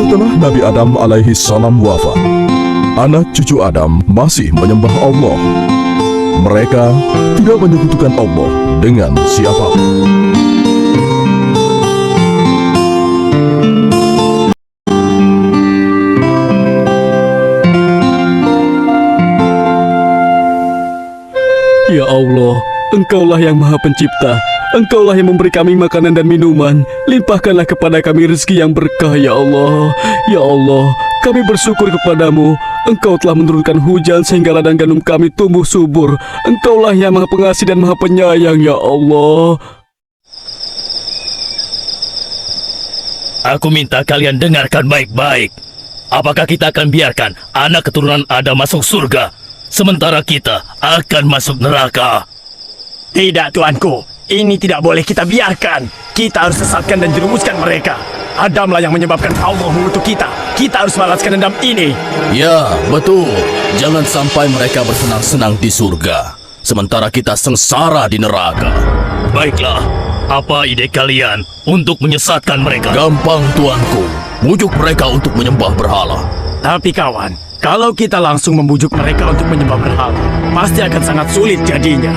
Setelah Nabi Adam alaihi salam wafat, anak cucu Adam masih menyembah Allah. Mereka tidak menyekutukan Allah dengan siapapun. Ya Allah, Engkaulah yang Maha Pencipta. Engkaulah yang memberi kami makanan dan minuman. Limpahkanlah kepada kami rezeki yang berkah, ya Allah. Ya Allah, kami bersyukur kepadamu. Engkau telah menurunkan hujan sehingga ladang gandum kami tumbuh subur. Engkaulah yang Maha Pengasih dan Maha Penyayang, ya Allah. Aku minta kalian dengarkan baik-baik. Apakah kita akan biarkan anak keturunan Adam masuk surga, sementara kita akan masuk neraka? Tidak, tuanku. Ini tidak boleh kita biarkan. Kita harus sesatkan dan jerumuskan mereka. Adamlah yang menyebabkan Allah mengutuk kita. Kita harus balaskan dendam ini. Ya, betul. Jangan sampai mereka bersenang-senang di surga, sementara kita sengsara di neraka. Baiklah, apa ide kalian untuk menyesatkan mereka? Gampang, tuanku. Bujuk mereka untuk menyembah berhala. Tapi kawan, kalau kita langsung membujuk mereka untuk menyembah berhala, pasti akan sangat sulit jadinya.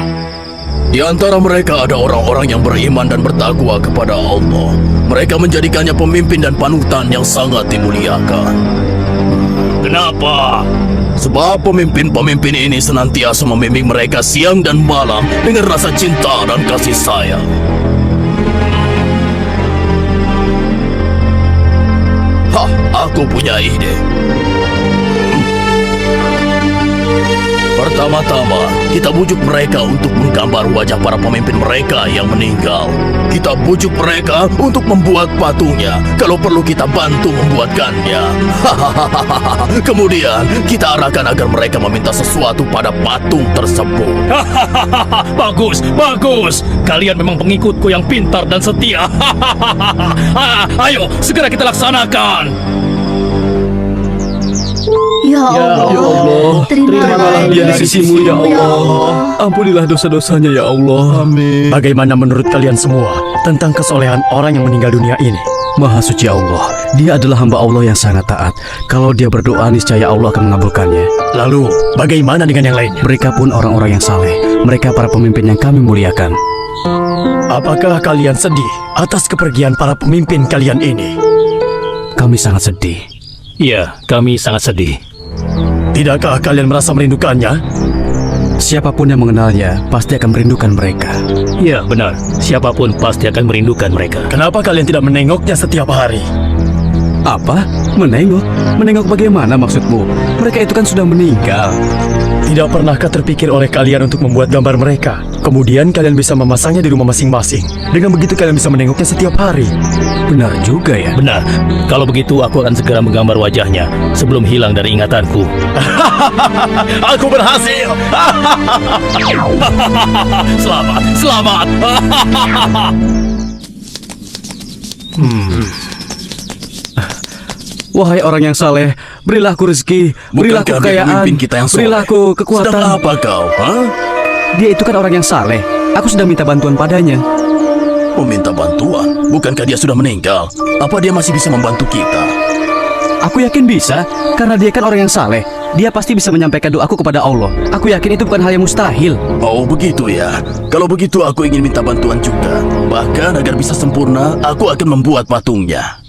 Di antara mereka ada orang-orang yang beriman dan bertakwa kepada Allah. Mereka menjadikannya pemimpin dan panutan yang sangat dimuliakan. Kenapa? Sebab pemimpin-pemimpin ini senantiasa membimbing mereka siang dan malam dengan rasa cinta dan kasih sayang. Hah, aku punya ide. Pertama-tama, kita bujuk mereka untuk menggambar wajah para pemimpin mereka yang meninggal. Kita bujuk mereka untuk membuat patungnya. Kalau perlu kita bantu membuatkannya. Kemudian, kita arahkan agar mereka meminta sesuatu pada patung tersebut. Bagus, bagus. Kalian memang pengikutku yang pintar dan setia. Ayo, segera kita laksanakan. Ya Allah, terimalah dia di sisimu, ya Allah. Ampunilah dosa-dosanya, ya Allah. Amin. Bagaimana menurut kalian semua tentang kesolehan orang yang meninggal dunia ini? Maha suci Allah, dia adalah hamba Allah yang sangat taat. Kalau dia berdoa, niscaya Allah akan mengabulkannya. Lalu, bagaimana dengan yang lainnya? Mereka pun orang-orang yang saleh. Mereka para pemimpin yang kami muliakan. Apakah kalian sedih atas kepergian para pemimpin kalian ini? Kami sangat sedih. Iya, kami sangat sedih. Tidakkah kalian merasa merindukannya? Siapapun yang mengenalnya pasti akan merindukan mereka. Iya, benar. Siapapun pasti akan merindukan mereka. Kenapa kalian tidak menengoknya setiap hari? Apa? Menengok? Menengok bagaimana maksudmu? Mereka itu kan sudah meninggal. Tidak pernahkah terpikir oleh kalian untuk membuat gambar mereka? Kemudian kalian bisa memasangnya di rumah masing-masing. Dengan begitu kalian bisa menengoknya setiap hari. Benar juga ya. Benar. Kalau begitu aku akan segera menggambar wajahnya sebelum hilang dari ingatanku. Aku berhasil! Selamat, selamat. Wahai orang yang saleh, berilah aku rezeki, berilah aku Bukankah dia kekayaan, pemimpin kita yang soleh? berilah aku kekuatan. Sedang apa kau? Hah? Dia itu kan orang yang saleh. Aku sudah minta bantuan padanya. Meminta bantuan? Bukankah dia sudah meninggal? Apa dia masih bisa membantu kita? Aku yakin bisa, karena dia kan orang yang saleh. Dia pasti bisa menyampaikan doaku kepada Allah. Aku yakin itu bukan hal yang mustahil. Oh, begitu ya. Kalau begitu aku ingin minta bantuan juga. Bahkan agar bisa sempurna, aku akan membuat patungnya.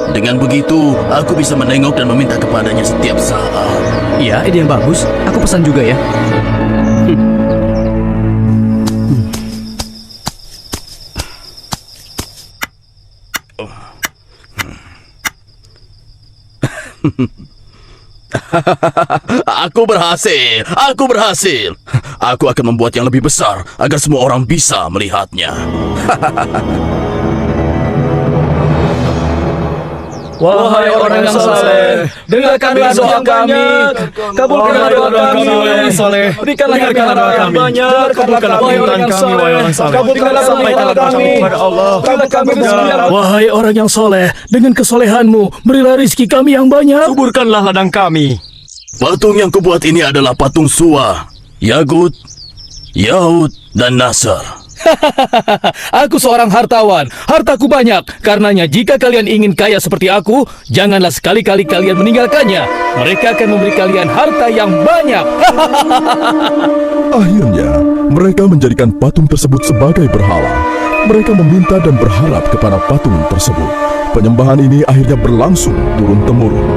Dengan begitu, aku bisa menengok dan meminta kepadanya setiap saat. Iya, ide yang bagus. Aku pesan juga ya. Aku berhasil! Aku berhasil! Aku akan membuat yang lebih besar agar semua orang bisa melihatnya. Wahai orang yang saleh, dengarkanlah doa kami. Kabulkanlah doa kami, wahai yang saleh. Berikanlah doa kami banyak. Kabulkanlah permintaan kami, wahai orang saleh. Kabulkanlah permintaan kami kepada Allah. Berilah kami rezeki yang Wahai orang yang soleh, dengan kesolehanmu, berilah rizki kami yang banyak. Suburkanlah ladang kami. Patung yang kubuat ini adalah patung Suwa, Yagut, Yahud, dan Nasr. Aku seorang hartawan, hartaku banyak. Karenanya jika kalian ingin kaya seperti aku, janganlah sekali-kali kalian meninggalkannya. Mereka akan memberi kalian harta yang banyak. Akhirnya, mereka menjadikan patung tersebut sebagai berhala. Mereka meminta dan berharap kepada patung tersebut. Penyembahan ini akhirnya berlangsung turun-temurun.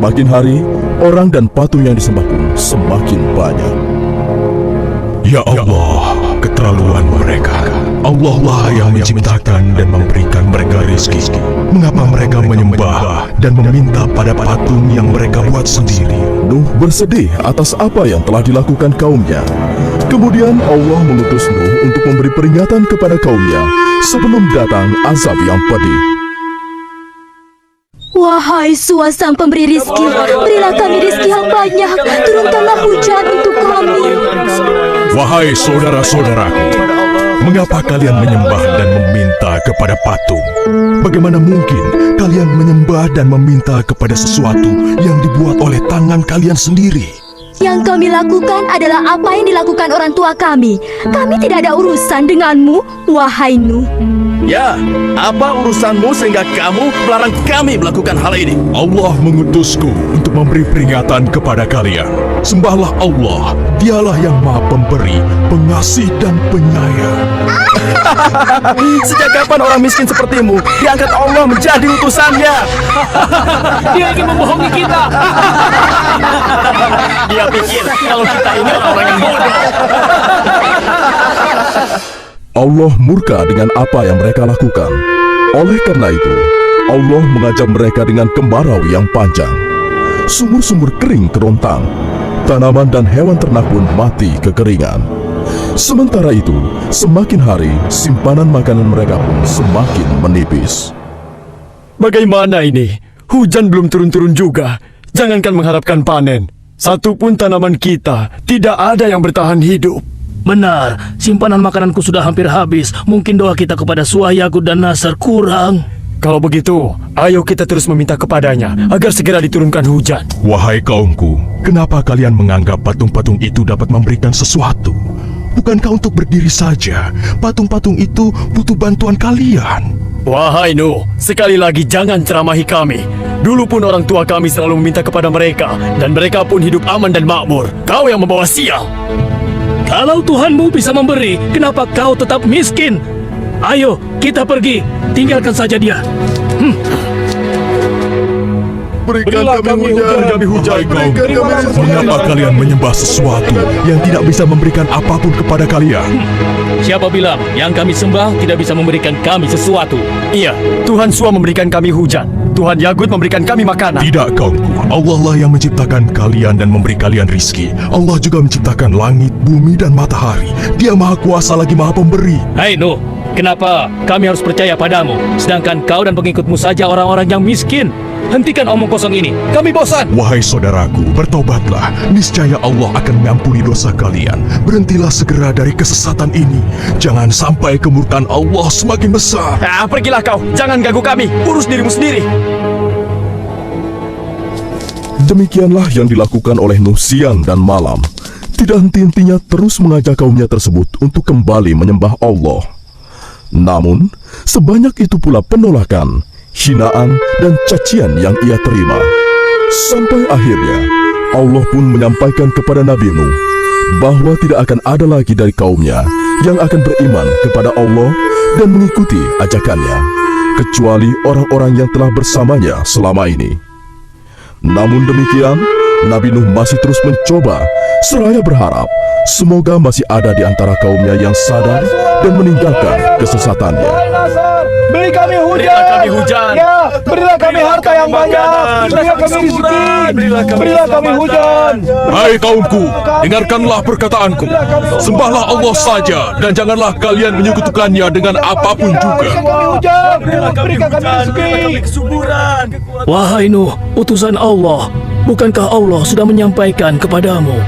Makin hari, orang dan patung yang disembah pun semakin banyak. Ya Allah, keterlaluan mereka. Allah lah yang menciptakan dan memberikan mereka rezeki. Mengapa mereka menyembah dan meminta pada patung yang mereka buat sendiri? Nuh bersedih atas apa yang telah dilakukan kaumnya. Kemudian Allah mengutus Nuh untuk memberi peringatan kepada kaumnya sebelum datang azab yang pedih. Wahai Sua sang pemberi rizki, berilah kami rizki yang banyak. Turunkanlah hujan untuk kami. Wahai saudara-saudaraku, mengapa kalian menyembah dan meminta kepada patung? Bagaimana mungkin kalian menyembah dan meminta kepada sesuatu yang dibuat oleh tangan kalian sendiri? Yang kami lakukan adalah apa yang dilakukan orang tua kami. Kami tidak ada urusan denganmu, wahai Nuh. Ya, apa urusanmu sehingga kamu melarang kami melakukan hal ini? Allah mengutusku untuk memberi peringatan kepada kalian. Sembahlah Allah, dialah yang maha pemberi, pengasih dan penyayang. Sejak kapan orang miskin sepertimu diangkat Allah menjadi utusannya? Dia ingin membohongi kita. Dia pikir kalau kita ini orang-orang yang bodoh. Allah murka dengan apa yang mereka lakukan. Oleh karena itu, Allah mengajak mereka dengan kemarau yang panjang. Sumur-sumur kering kerontang. Tanaman dan hewan ternak pun mati kekeringan. Sementara itu, semakin hari, simpanan makanan mereka pun semakin menipis. Bagaimana ini? Hujan belum turun-turun juga. Jangankan mengharapkan panen. Satupun tanaman kita tidak ada yang bertahan hidup. Benar, simpanan makananku sudah hampir habis. Mungkin doa kita kepada Suah-Yakut dan Nasr kurang. Kalau begitu, ayo kita terus meminta kepadanya agar segera diturunkan hujan. Wahai kaumku, kenapa kalian menganggap patung-patung itu dapat memberikan sesuatu? Bukankah untuk berdiri saja, patung-patung itu butuh bantuan kalian? Wahai Nuh, sekali lagi jangan ceramahi kami. Dulu pun orang tua kami selalu meminta kepada mereka, dan mereka pun hidup aman dan makmur. Kau yang membawa sial. Kalau Tuhanmu bisa memberi, kenapa kau tetap miskin? Ayo, kita pergi. Tinggalkan saja dia. Berikan kami hujan. Wahai kaumku, mengapa kalian menyembah sesuatu yang tidak bisa memberikan apapun kepada kalian? Siapa bilang yang kami sembah tidak bisa memberikan kami sesuatu? Iya, Tuhan Sua memberikan kami hujan. Tuhan Yakut memberikan kami makanan. Tidak kaumku, Allah lah yang menciptakan kalian dan memberi kalian rizki. Allah juga menciptakan langit, bumi dan matahari. Dia maha kuasa lagi maha pemberi. Hai Nuh, kenapa kami harus percaya padamu? Sedangkan kau dan pengikutmu saja orang-orang yang miskin. Hentikan omong kosong ini, kami bosan. Wahai saudaraku, bertobatlah. Niscaya Allah akan mengampuni dosa kalian. Berhentilah segera dari kesesatan ini. Jangan sampai kemurkaan Allah semakin besar. Pergilah kau, jangan ganggu kami. Urus dirimu sendiri. Demikianlah yang dilakukan oleh Nuh siang dan malam. Tidak henti-hentinya terus mengajak kaumnya tersebut untuk kembali menyembah Allah. Namun, sebanyak itu pula penolakan, hinaan, dan cacian yang ia terima. Sampai akhirnya, Allah pun menyampaikan kepada Nabi Nuh bahwa tidak akan ada lagi dari kaumnya yang akan beriman kepada Allah dan mengikuti ajakannya, kecuali orang-orang yang telah bersamanya selama ini. Namun demikian, Nabi Nuh masih terus mencoba, seraya berharap semoga masih ada di antara kaumnya yang sadar dan meninggalkan kesesatannya. Beri kami hujan. Ya, berilah kami harta yang banyak. Berilah kami rezeki. Berilah kami hujan. Hai kaumku, dengarkanlah perkataanku. Sembahlah Allah saja dan janganlah kalian menyekutukannya dengan apapun juga. Berikan kami rezeki. Wahai Nuh, utusan Allah, bukankah Allah sudah menyampaikan kepadamu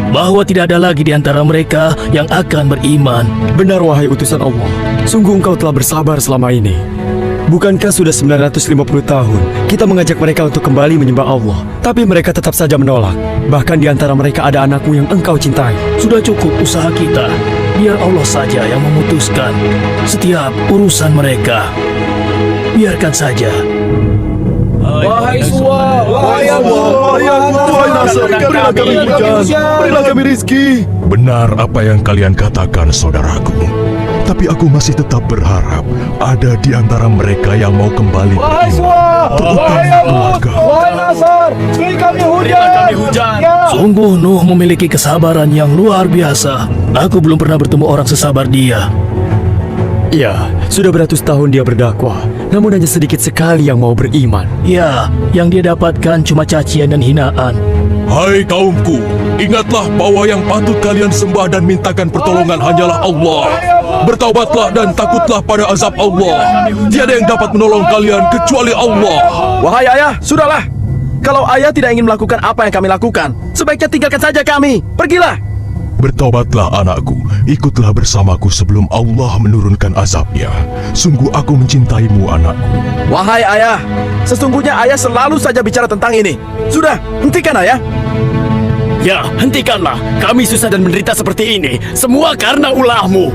bahwa tidak ada lagi di antara mereka yang akan beriman? Benar wahai utusan Allah. Sungguh engkau telah bersabar selama ini. Bukankah sudah 950 tahun kita mengajak mereka untuk kembali menyembah Allah, tapi mereka tetap saja menolak. Bahkan di antara mereka ada anakmu yang engkau cintai. Sudah cukup usaha kita. biar Allah saja yang memutuskan setiap urusan mereka. Biarkan saja. Wahai semua, wahai Nasr, berilah kami hujan, berilah kami rizki. Benar apa yang kalian katakan, saudaraku. Tapi aku masih tetap berharap ada di antara mereka yang mau kembali beriman. Terutama keluarga. Berikan kami hujan. Sungguh Nuh memiliki kesabaran yang luar biasa. Aku belum pernah bertemu orang sesabar dia. Ya, sudah beratus tahun dia berdakwah, namun hanya sedikit sekali yang mau beriman. Ya, yang dia dapatkan cuma cacian dan hinaan. Hai kaumku, ingatlah bahwa yang patut kalian sembah dan mintakan pertolongan hanyalah Allah. Bertaubatlah dan takutlah pada azab Allah. Tiada yang dapat menolong kalian kecuali Allah. Wahai ayah, sudahlah. Kalau ayah tidak ingin melakukan apa yang kami lakukan, sebaiknya tinggalkan saja kami. Pergilah. Bertaubatlah anakku, ikutlah bersamaku sebelum Allah menurunkan azabnya. Sungguh aku mencintaimu anakku. Wahai ayah, sesungguhnya ayah selalu saja bicara tentang ini. Sudah, hentikan ayah. Ya, hentikanlah. Kami susah dan menderita seperti ini, semua karena ulahmu.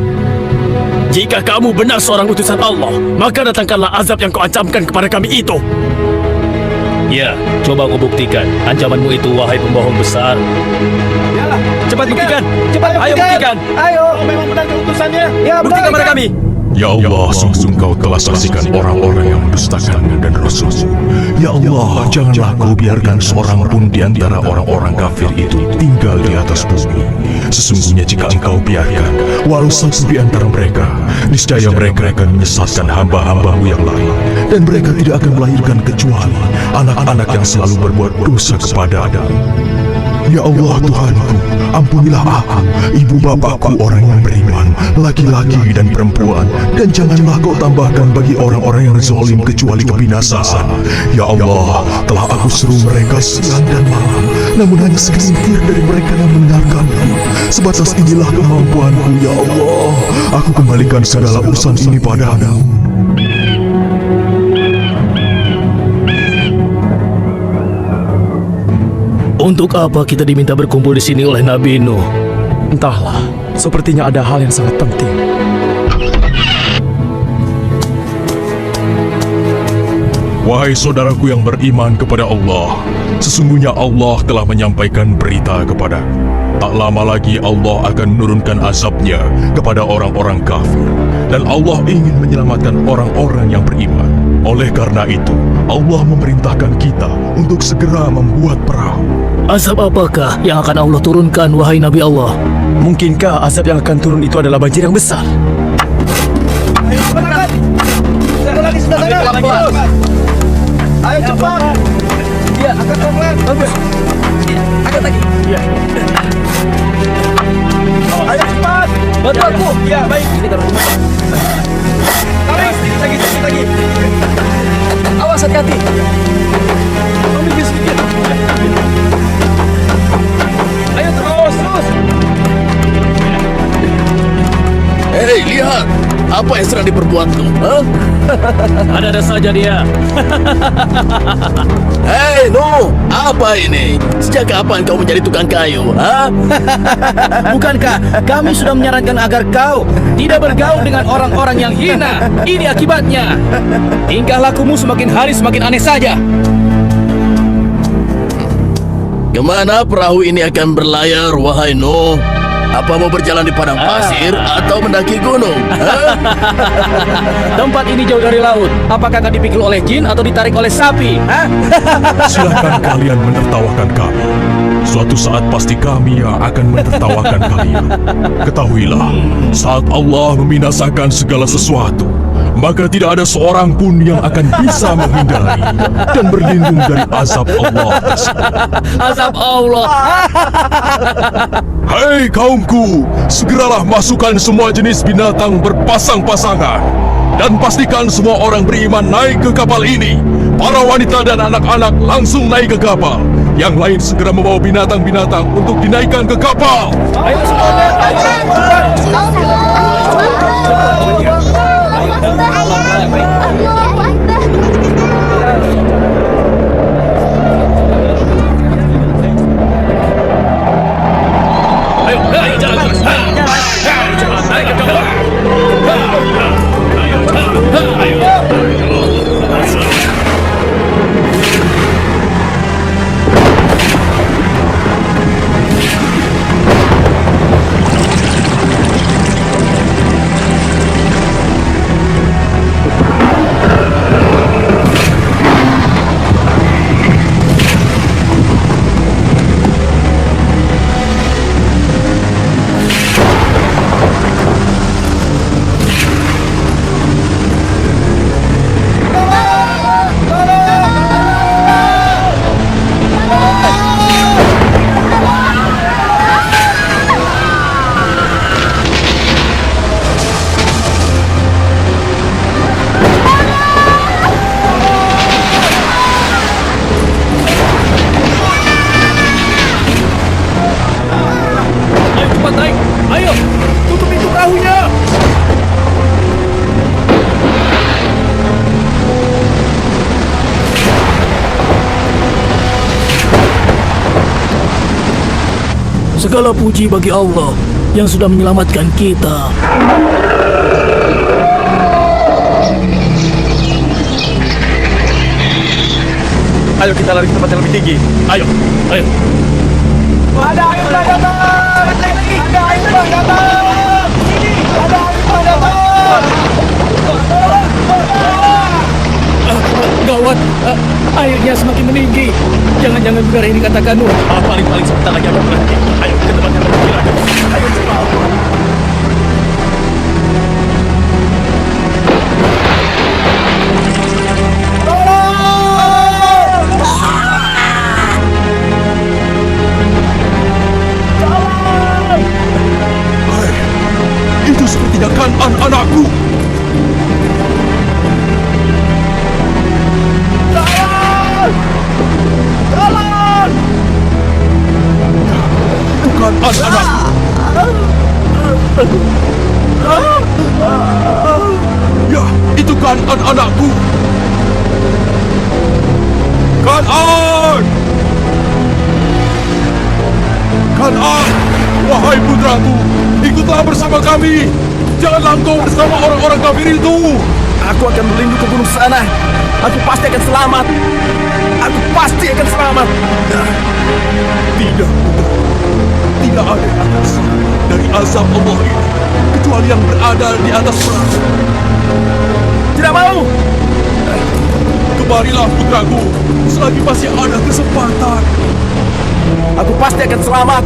Jika kamu benar seorang utusan Allah, maka datangkanlah azab yang kau ancamkan kepada kami itu. Ya, coba kau buktikan ancamanmu itu, wahai pembohong besar. Cepat buktikan. Ayo buktikan. Ayo, memang benar keutusannya. Ya, Buktikan pada kami. Ya Allah, sungguh Engkau telah saksikan orang-orang yang mendustakanmu dan Rasul-Mu. Ya Allah, janganlah Kau biarkan seorang pun di antara orang-orang kafir itu tinggal di atas bumi. Sesungguhnya jika Engkau biarkan, walau satu di antara mereka, niscaya mereka akan menyesatkan hamba-hambamu yang lain. Dan mereka tidak akan melahirkan kecuali anak-anak yang selalu berbuat dosa kepada-Mu. Ya Allah Tuhanku, ampunilah aku, ibu bapakku orang yang beriman, laki-laki dan perempuan, dan janganlah Kau tambahkan bagi orang-orang yang zalim kecuali kebinasaan. Ya Allah, telah aku seru mereka siang dan malam, namun hanya segelintir dari mereka yang mendengarkanku. Sebatas inilah kemampuanku, ya Allah. Aku kembalikan segala urusan ini padamu. Untuk apa kita diminta berkumpul di sini oleh Nabi Nuh? Entahlah, sepertinya ada hal yang sangat penting. Wahai saudaraku yang beriman kepada Allah, sesungguhnya Allah telah menyampaikan berita kepadaku. Tak lama lagi Allah akan menurunkan azabnya kepada orang-orang kafir. Dan Allah ingin menyelamatkan orang-orang yang beriman. Oleh karena itu, Allah memerintahkan kita untuk segera membuat perahu. Azab apakah yang akan Allah turunkan, wahai Nabi Allah? Mungkinkah azab yang akan turun itu adalah banjir yang besar? Ayo cepat. Iya, angkat pelan. Bagus. Angkat lagi. Iya. Ayo cepat. Bantu aku. Iya, baik. Tarik, sedikit lagi. Awas hati-hati. Ambil sedikit. Ayo terus. Hei, lihat. Apa yang sedang diperbuatku? Hah? Ada-ada saja dia. Hei, Nuh, apa ini? Sejak kapan kau menjadi tukang kayu? Hah? Bukankah kami sudah menyarankan agar kau tidak bergaul dengan orang-orang yang hina? Ini akibatnya. Tingkah lakumu semakin hari semakin aneh saja. Kemana perahu ini akan berlayar, wahai Nuh? Apa mau berjalan di padang pasir atau mendaki gunung? Hah? Tempat ini jauh dari laut. Apakah akan dipikul oleh jin atau ditarik oleh sapi? Hah? Silakan kalian menertawakan kami. Suatu saat pasti kami yang akan menertawakan kalian. Ketahuilah, saat Allah membinasakan segala sesuatu, maka tidak ada seorang pun yang akan bisa menghindari dan berlindung dari azab Allah tersebut. Azab Allah. Hei kaumku, segeralah masukkan semua jenis binatang berpasang-pasangan dan pastikan semua orang beriman naik ke kapal ini. Para wanita dan anak-anak langsung naik ke kapal. Yang lain segera membawa binatang-binatang untuk dinaikkan ke kapal. Ayo semuanya. Ayo, jalan terus. Segala puji bagi Allah yang sudah menyelamatkan kita. Ayo kita lari ke tempat yang lebih tinggi. Ayo. Ayo. Ada air datang. Ada air datang. Ada air datang. Gawat, airnya semakin meninggi. Jangan-jangan benar ini katakan Nuh. Paling-paling sebentar lagi akan berhenti. Ayo ke tempat yang lebih tinggi lagi. Ayo cepat. Itu sepertinya kan anakku. Bukan anakku. Ya, itu kan anakku. Kanan! Kanan! Wahai putraku, ikutlah bersama kami. Janganlah engkau bersama orang-orang kafir itu. Aku akan berlindung ke gunung sana. Aku pasti akan selamat. Aku pasti akan selamat. Tidak, tidak ada yang akan selamat dari azab Allah ini kecuali yang berada di atas perahu. Tidak mau. Kemarilah putraku, selagi masih ada kesempatan. Aku pasti akan selamat.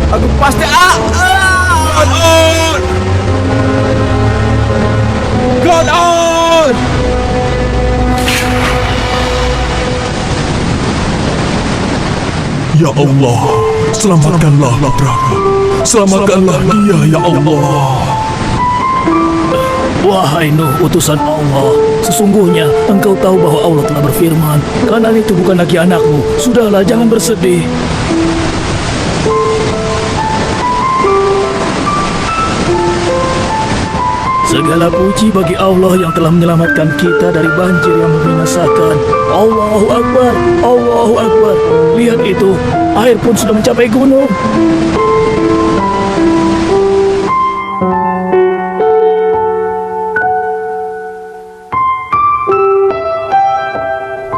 Aku pasti Kanan! Kanan! Ya Allah, selamatkanlah putraku. Selamatkanlah dia, ya Allah. Wahai Nuh, utusan Allah, sesungguhnya engkau tahu bahwa Allah telah berfirman, Kanan itu bukan lagi anakmu. Sudahlah, jangan bersedih. Segala puji bagi Allah yang telah menyelamatkan kita dari banjir yang membinasakan. Allahu Akbar, Allahu Akbar. Lihat itu, air pun sudah mencapai gunung.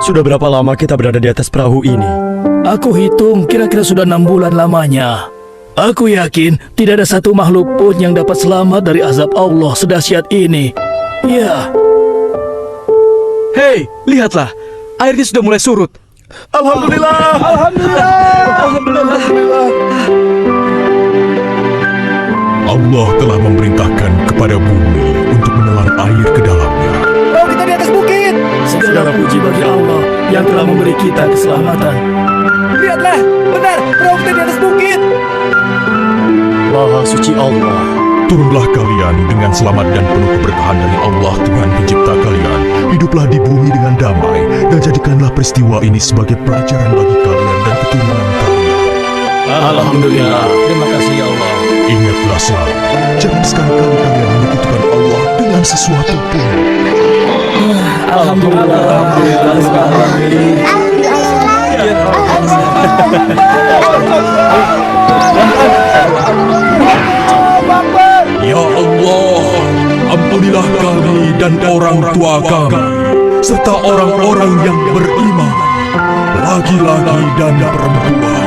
Sudah berapa lama kita berada di atas perahu ini? Aku hitung kira-kira sudah 6 bulan lamanya. Aku yakin tidak ada satu makhluk pun yang dapat selamat dari azab Allah sedahsyat ini. Ya, Hei, lihatlah. Airnya sudah mulai surut. Alhamdulillah. Alhamdulillah. Alhamdulillah. Allah telah memerintahkan kepada bumi untuk menelan air ke dalamnya. Perahu kita di atas bukit. segala puji bagi Allah yang telah memberi kita keselamatan. Lihatlah, benar, perahu kita di atas bukit. Maha suci Allah. Turunlah kalian dengan selamat dan penuh keberkahan dari Allah Tuhan pencipta kalian. Hiduplah di bumi dengan damai dan jadikanlah peristiwa ini sebagai pelajaran bagi kalian dan keturunan kalian. Alhamdulillah, terima kasih ya Allah. Ingatlah selalu, jangan sekali-kali kalian menyekutukan Allah dengan sesuatu pun. Alhamdulillah, alhamdulillah sekali. Ya Allah, ampunilah kami dan orang tua kami, serta orang-orang yang beriman, laki-laki dan perempuan,